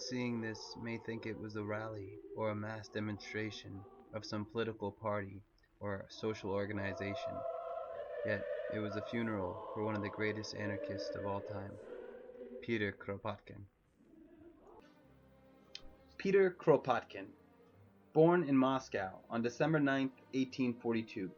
seeing this may think it was a rally or a mass demonstration of some political party or social organization. Yet it was a funeral for one of the greatest anarchists of all time, Peter Kropotkin. Peter Kropotkin, born in Moscow on December 9, 1842.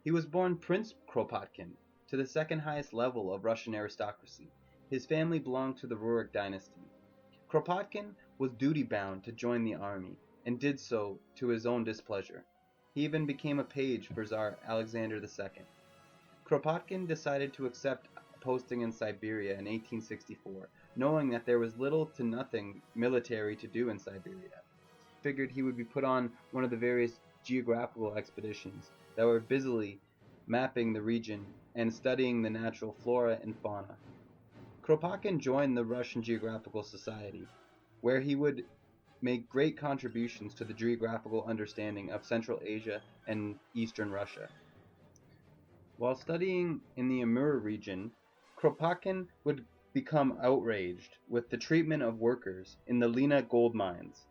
He was born Prince Kropotkin, to the second highest level of Russian aristocracy. His family belonged to the Rurik dynasty. Kropotkin was duty-bound to join the army, and did so to his own displeasure. He even became a page for Tsar Alexander II. Kropotkin decided to accept a posting in Siberia in 1864, knowing that there was little to nothing military to do in Siberia. He figured he would be put on one of the various geographical expeditions that were busily mapping the region and studying the natural flora and fauna. Kropotkin joined the Russian Geographical Society, where he would make great contributions to the geographical understanding of Central Asia and Eastern Russia. While studying in the Amur region, Kropotkin would become outraged with the treatment of workers in the Lena gold mines.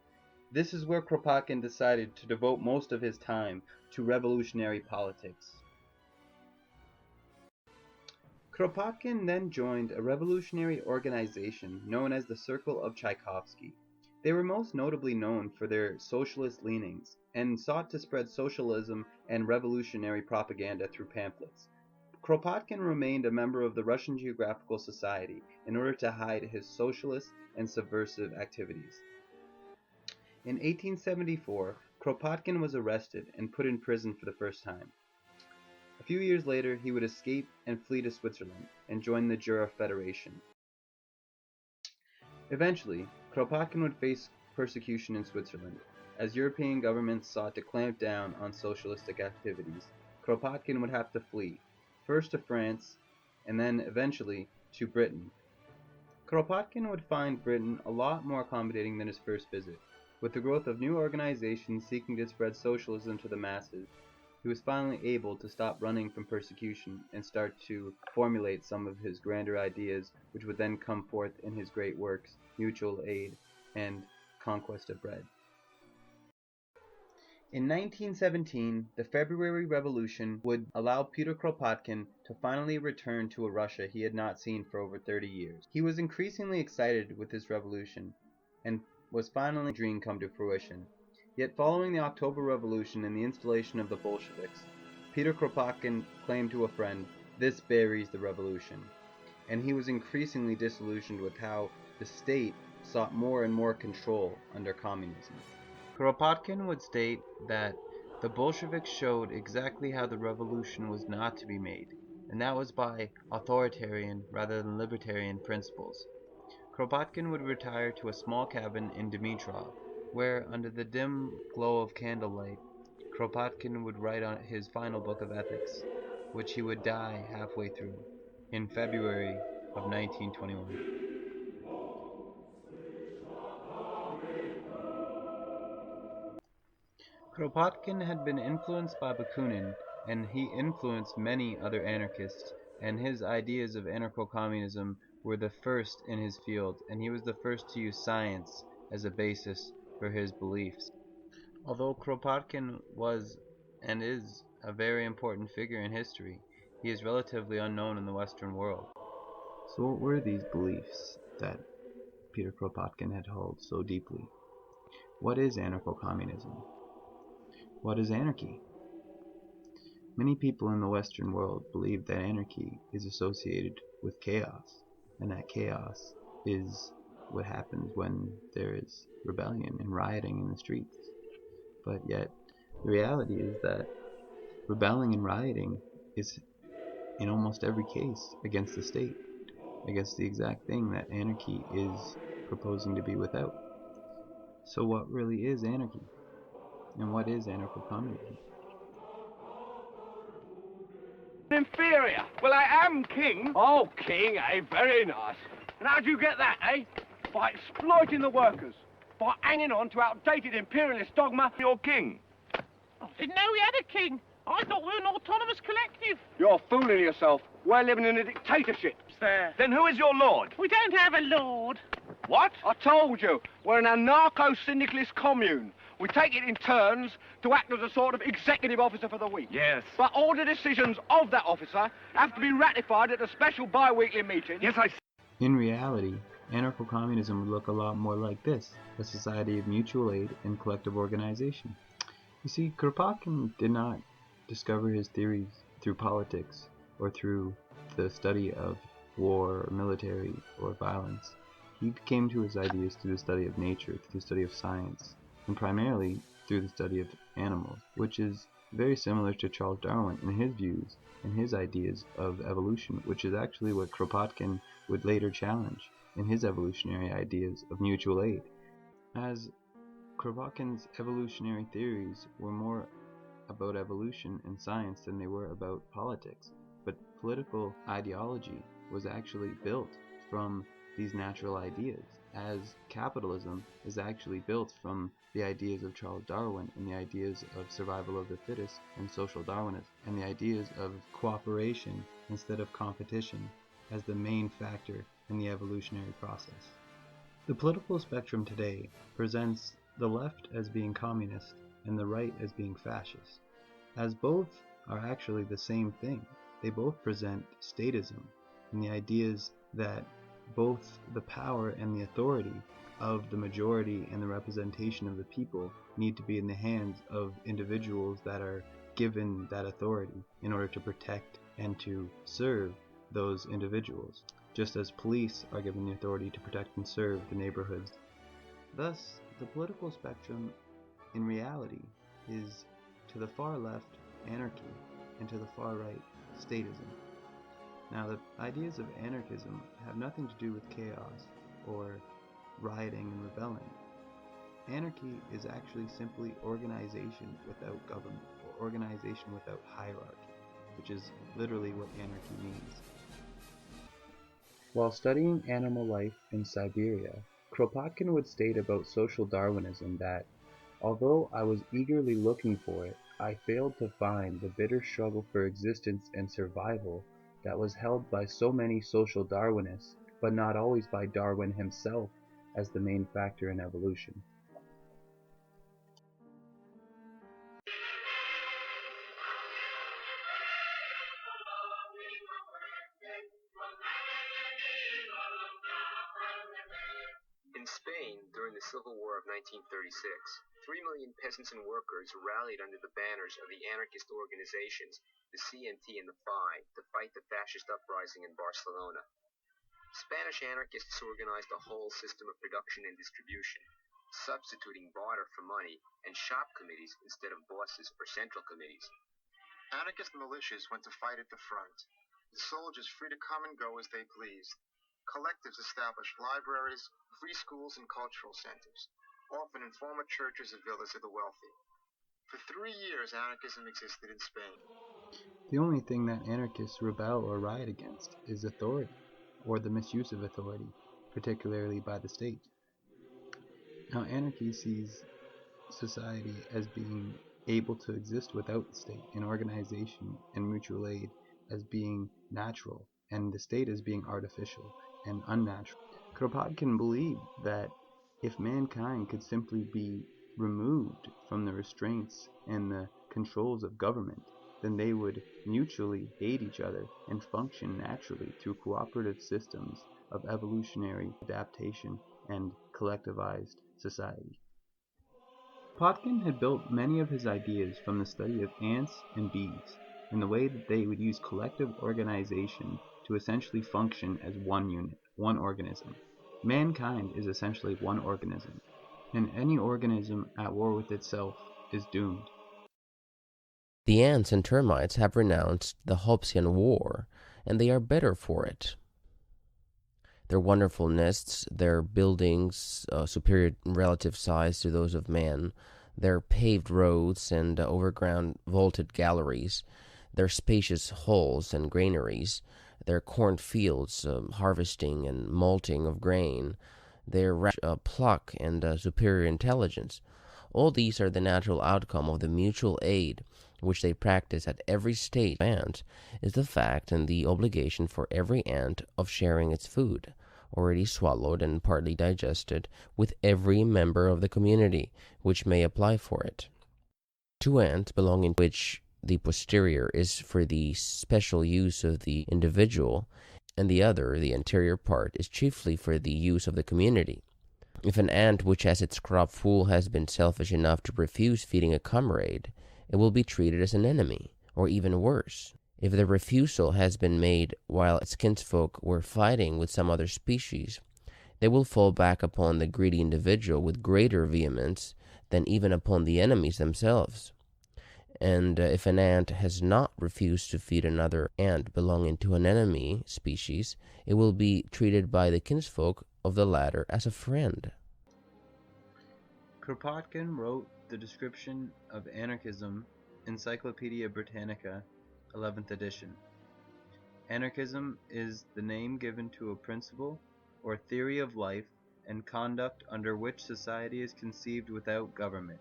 This is where Kropotkin decided to devote most of his time to revolutionary politics. Kropotkin then joined a revolutionary organization known as the Circle of Tchaikovsky. They were most notably known for their socialist leanings and sought to spread socialism and revolutionary propaganda through pamphlets. Kropotkin remained a member of the Russian Geographical Society in order to hide his socialist and subversive activities. In 1874, Kropotkin was arrested and put in prison for the first time. A few years later, he would escape and flee to Switzerland and join the Jura Federation. Eventually, Kropotkin would face persecution in Switzerland. As European governments sought to clamp down on socialistic activities, Kropotkin would have to flee, first to France, and then eventually to Britain. Kropotkin would find Britain a lot more accommodating than his first visit. With the growth of new organizations seeking to spread socialism to the masses, he was finally able to stop running from persecution and start to formulate some of his grander ideas, which would then come forth in his great works, Mutual Aid and Conquest of Bread. In 1917, the February Revolution would allow Peter Kropotkin to finally return to a Russia he had not seen for over 30 years. He was increasingly excited with this revolution, and was finally a dream come to fruition. Yet following the October Revolution and the installation of the Bolsheviks, Peter Kropotkin claimed to a friend, "This buries the revolution," and he was increasingly disillusioned with how the state sought more and more control under communism. Kropotkin would state that the Bolsheviks showed exactly how the revolution was not to be made, and that was by authoritarian rather than libertarian principles. Kropotkin would retire to a small cabin in Dimitrov, where, under the dim glow of candlelight, Kropotkin would write on his final book of ethics, which he would die halfway through, in February of 1921. Kropotkin had been influenced by Bakunin, and he influenced many other anarchists, and his ideas of anarcho-communism were the first in his field, and he was the first to use science as a basis for his beliefs. Although Kropotkin was and is a very important figure in history, he is relatively unknown in the Western world. So what were these beliefs that Peter Kropotkin had held so deeply? What is anarcho-communism? What is anarchy? Many people in the Western world believe that anarchy is associated with chaos, and that chaos is what happens when there is rebellion and rioting in the streets. But yet, the reality is that rebelling and rioting is, in almost every case, against the state, against the exact thing that anarchy is proposing to be without. So what really is anarchy? And what is anarcho-communism? Inferior. Well, I am king. Oh, king, eh? Very nice. And how do you get that, eh? By exploiting the workers. By hanging on to outdated imperialist dogma. You're king. I didn't know we had a king. I thought we were an autonomous collective. You're fooling yourself. We're living in a dictatorship. There. Then who is your lord? We don't have a lord. What? I told you. We're an anarcho-syndicalist commune. We take it in turns to act as a sort of executive officer for the week. Yes. But all the decisions of that officer have to be ratified at a special bi-weekly meeting. Yes, I... In reality, anarcho-communism would look a lot more like this, a society of mutual aid and collective organization. You see, Kropotkin did not discover his theories through politics or through the study of war, or military, or violence. He came to his ideas through the study of nature, through the study of science, and primarily through the study of animals, which is very similar to Charles Darwin in his views and his ideas of evolution, which is actually what Kropotkin would later challenge in his evolutionary ideas of mutual aid. As Kropotkin's evolutionary theories were more about evolution and science than they were about politics, but political ideology was actually built from these natural ideas, as capitalism is actually built from the ideas of Charles Darwin and the ideas of survival of the fittest and social Darwinism, and the ideas of cooperation instead of competition as the main factor in the evolutionary process. The political spectrum today presents the left as being communist and the right as being fascist, as both are actually the same thing. They both present statism and the ideas that both the power and the authority of the majority and the representation of the people need to be in the hands of individuals that are given that authority in order to protect and to serve those individuals, just as police are given the authority to protect and serve the neighborhoods. Thus, the political spectrum in reality is to the far left anarchy and to the far right statism. Now, the ideas of anarchism have nothing to do with chaos or rioting and rebelling. Anarchy is actually simply organization without government, or organization without hierarchy, which is literally what anarchy means. While studying animal life in Siberia, Kropotkin would state about social Darwinism that, although I was eagerly looking for it, I failed to find the bitter struggle for existence and survival that was held by so many social Darwinists, but not always by Darwin himself as the main factor in evolution. In Spain, during the Civil War of 1936, 3 million peasants and workers rallied under the banners of the anarchist organizations, the CNT and the FAI, to fight the fascist uprising in Barcelona. Spanish anarchists organized a whole system of production and distribution, substituting barter for money and shop committees instead of bosses or central committees. Anarchist militias went to fight at the front, with soldiers free to come and go as they pleased. Collectives established libraries, free schools, and cultural centers, often in former churches or villas of the wealthy. For 3 years, anarchism existed in Spain. The only thing that anarchists rebel or riot against is authority, or the misuse of authority, particularly by the state. Now, anarchy sees society as being able to exist without the state, and organization and mutual aid as being natural, and the state as being artificial and unnatural. Kropotkin believed that if mankind could simply be removed from the restraints and the controls of government, then they would mutually aid each other and function naturally through cooperative systems of evolutionary adaptation and collectivized society. Kropotkin had built many of his ideas from the study of ants and bees, and the way that they would use collective organization to essentially function as one unit, one organism. Mankind is essentially one organism, and any organism at war with itself is doomed. The ants and termites have renounced the Hobbesian war, and they are better for it. Their wonderful nests, their buildings, superior in relative size to those of man, their paved roads and overground vaulted galleries, their spacious halls and granaries, their cornfields, harvesting and malting of grain, their pluck and superior intelligence. All these are the natural outcome of the mutual aid which they practice at every stage. Ant is the fact and the obligation for every ant of sharing its food, already swallowed and partly digested, with every member of the community which may apply for it. 2 ants belonging to which the posterior is for the special use of the individual, and the other, the anterior part, is chiefly for the use of the community. If an ant which has its crop full has been selfish enough to refuse feeding a comrade, it will be treated as an enemy, or even worse. If the refusal has been made while its kinsfolk were fighting with some other species, they will fall back upon the greedy individual with greater vehemence than even upon the enemies themselves. And if an ant has not refused to feed another ant belonging to an enemy species, it will be treated by the kinsfolk of the latter as a friend. Kropotkin wrote the description of anarchism, Encyclopedia Britannica, 11th edition. Anarchism is the name given to a principle or theory of life and conduct under which society is conceived without government.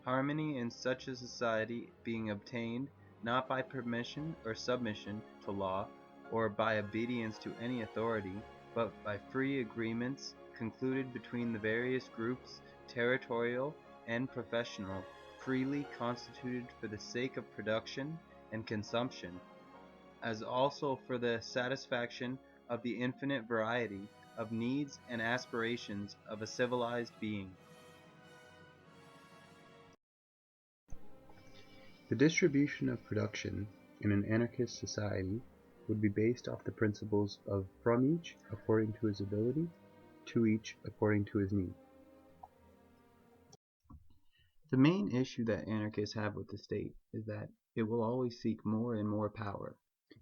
Harmony in such a society being obtained not by permission or submission to law or by obedience to any authority, but by free agreements concluded between the various groups, territorial and professional, freely constituted for the sake of production and consumption, as also for the satisfaction of the infinite variety of needs and aspirations of a civilized being. The distribution of production in an anarchist society would be based off the principles of from each according to his ability, to each according to his need. The main issue that anarchists have with the state is that it will always seek more and more power,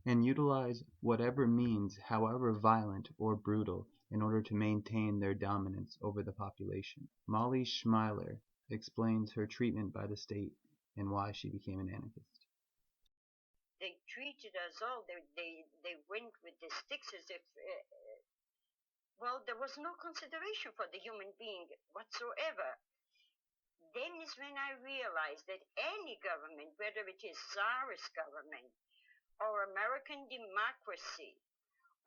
and utilize whatever means, however violent or brutal, in order to maintain their dominance over the population. Molly Schmeiler explains her treatment by the state and why she became an anarchist. They treated us all, they went with the sticks as if, there was no consideration for the human being whatsoever. Then is when I realized that any government, whether it is Tsarist government or American democracy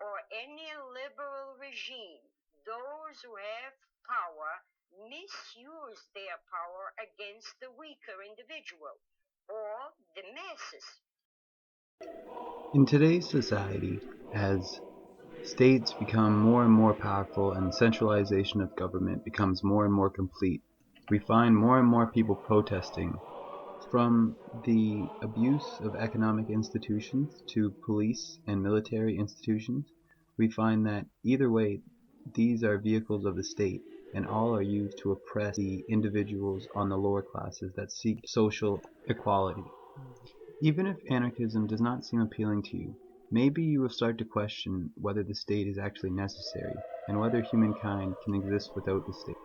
or any liberal regime, those who have power misuse their power against the weaker individual or the masses. In today's society, as states become more and more powerful and centralization of government becomes more and more complete, we find more and more people protesting, from the abuse of economic institutions to police and military institutions. We find that either way, these are vehicles of the state, and all are used to oppress the individuals on the lower classes that seek social equality. Even if anarchism does not seem appealing to you, maybe you will start to question whether the state is actually necessary, and whether humankind can exist without the state.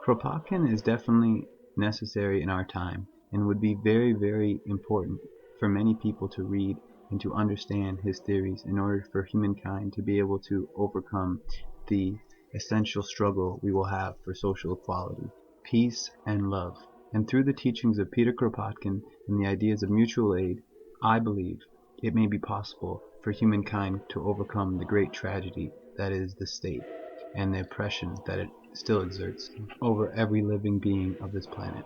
Kropotkin is definitely necessary in our time, and would be very, very important for many people to read and to understand his theories in order for humankind to be able to overcome the essential struggle we will have for social equality, peace, and love. And through the teachings of Peter Kropotkin and the ideas of mutual aid, I believe it may be possible for humankind to overcome the great tragedy that is the state, and the oppression that it still exerts over every living being of this planet.